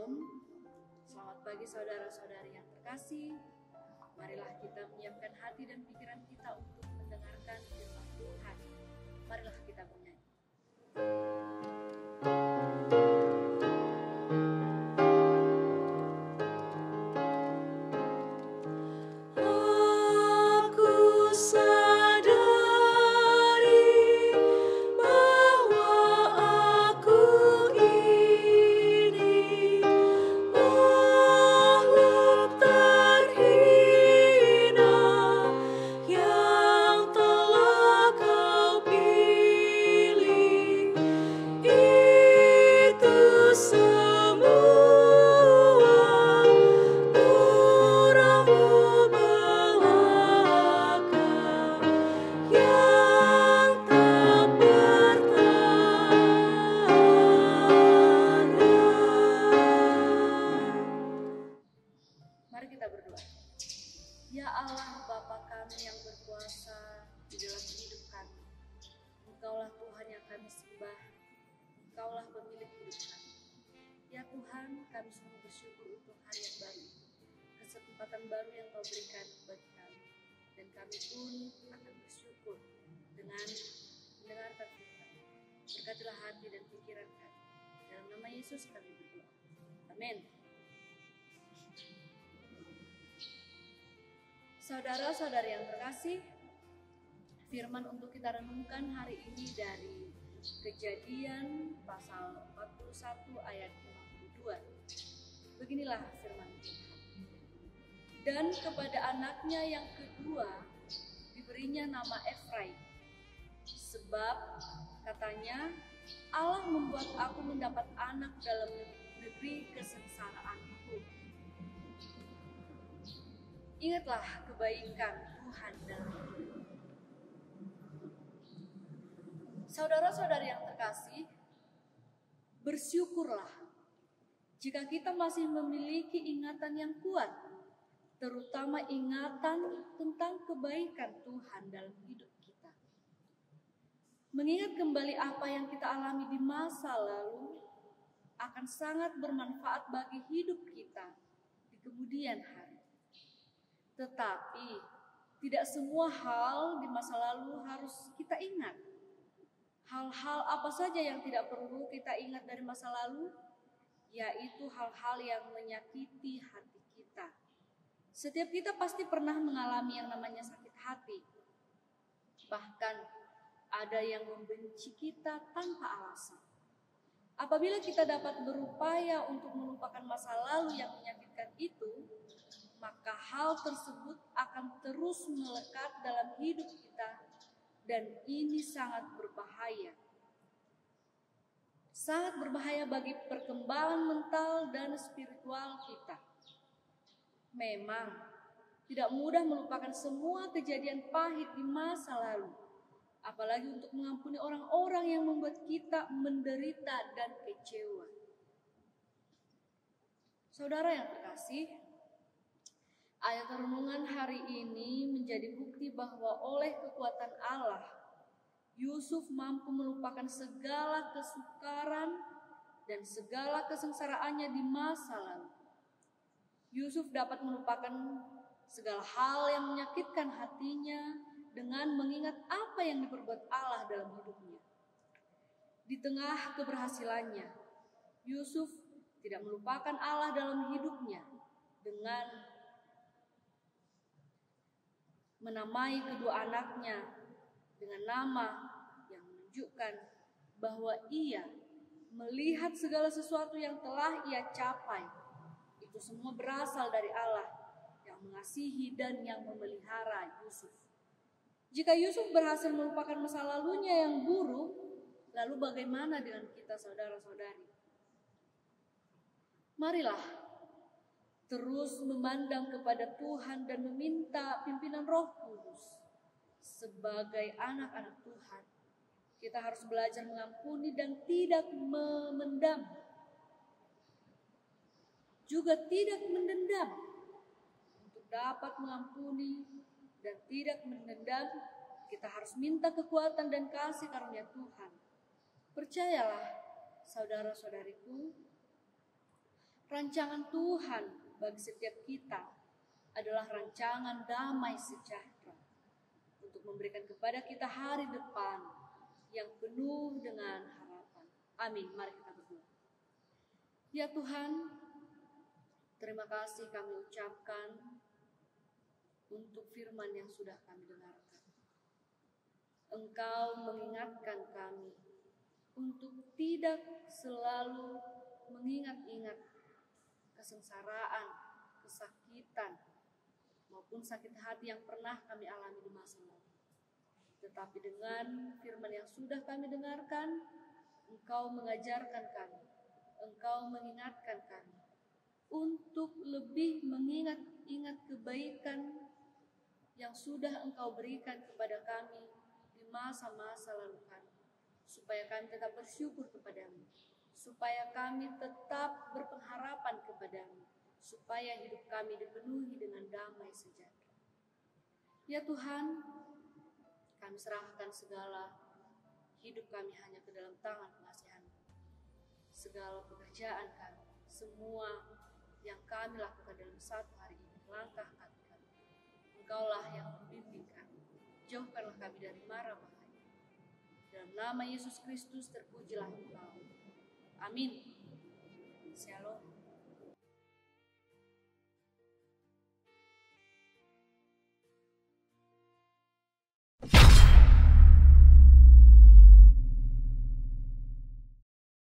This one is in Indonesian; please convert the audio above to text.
Shalom, selamat pagi saudara-saudari yang terkasih. Marilah kita menyiapkan hati dan pikiran kita untuk mendengarkan firman Tuhan. Marilah kita bernyanyi. Mari kita berdoa. Ya Allah, Bapa kami yang berkuasa di dalam hidup kami, Engkaulah Tuhan yang kami sembah, Engkaulah pemilik hidup kami. Ya Tuhan, kami sungguh bersyukur untuk hari yang baru, kesempatan baru yang Kau berikan bagi kami, dan kami pun akan bersyukur dengan mendengarkan firman. Berkatilah hati dan pikiran kami. Dalam nama Yesus kami berdoa. Amin. Saudara-saudari yang terkasih, firman untuk kita renungkan hari ini dari Kejadian pasal 41 ayat 52. Beginilah firman Tuhan. Dan kepada anaknya yang kedua diberinya nama Efraim, sebab katanya, Allah membuat aku mendapat anak dalam negeri kesengsaraanku. Ingatlah kebaikan Tuhan dalam hidup. Saudara-saudari yang terkasih, bersyukurlah jika kita masih memiliki ingatan yang kuat, terutama ingatan tentang kebaikan Tuhan dalam hidup kita. Mengingat kembali apa yang kita alami di masa lalu akan sangat bermanfaat bagi hidup kita di kemudian hari. Tetapi tidak semua hal di masa lalu harus kita ingat. Hal-hal apa saja yang tidak perlu kita ingat dari masa lalu, yaitu hal-hal yang menyakiti hati kita. Setiap kita pasti pernah mengalami yang namanya sakit hati. Bahkan ada yang membenci kita tanpa alasan. Apabila kita dapat berupaya untuk melupakan masa lalu yang menyakitkan itu, maka hal tersebut akan terus melekat dalam hidup kita, dan ini sangat berbahaya. Sangat berbahaya bagi perkembangan mental dan spiritual kita. Memang tidak mudah melupakan semua kejadian pahit di masa lalu, apalagi untuk mengampuni orang-orang yang membuat kita menderita dan kecewa. Saudara yang terkasih, ayat renungan hari ini menjadi bukti bahwa oleh kekuatan Allah, Yusuf mampu melupakan segala kesukaran dan segala kesengsaraannya di masa lalu. Yusuf dapat melupakan segala hal yang menyakitkan hatinya dengan mengingat apa yang diperbuat Allah dalam hidupnya. Di tengah keberhasilannya, Yusuf tidak melupakan Allah dalam hidupnya dengan menamai kedua anaknya dengan nama yang menunjukkan bahwa ia melihat segala sesuatu yang telah ia capai. Itu semua berasal dari Allah yang mengasihi dan yang memelihara Yusuf. Jika Yusuf berhasil melupakan masa lalunya yang buruk, lalu bagaimana dengan kita saudara-saudari? Marilah terus memandang kepada Tuhan dan meminta pimpinan Roh Kudus. Sebagai anak-anak Tuhan, kita harus belajar mengampuni dan tidak memendam. Juga tidak mendendam. Untuk dapat mengampuni dan tidak mendendam, kita harus minta kekuatan dan kasih karunia Tuhan. Percayalah, saudara-saudariku, Rancangan Tuhan bagi setiap kita adalah rancangan damai sejahtera untuk memberikan kepada kita hari depan yang penuh dengan harapan. Amin. Mari kita berdoa. Ya Tuhan, terima kasih kami ucapkan untuk firman yang sudah kami dengarkan. Engkau mengingatkan kami untuk tidak selalu mengingat-ingat kesengsaraan, kesakitan, maupun sakit hati yang pernah kami alami di masa lalu. Tetapi dengan firman yang sudah kami dengarkan, Engkau mengajarkan kami, Engkau mengingatkan kami untuk lebih mengingat-ingat kebaikan yang sudah Engkau berikan kepada kami di masa-masa lalu kami, supaya kami tetap bersyukur kepadamu, supaya kami tetap berpengharapan kepadamu, supaya hidup kami dipenuhi dengan damai sejahtera. Ya Tuhan, kami serahkan segala hidup kami hanya ke dalam tangan pengasihan-Mu. Segala pekerjaan kami, semua yang kami lakukan dalam satu hari ini, langkah kaki kami, Engkaulah yang membimbing kami. Jauhkanlah kami dari mara bahaya. Dalam nama Yesus Kristus terpujilah Engkau. Amin. Shalom.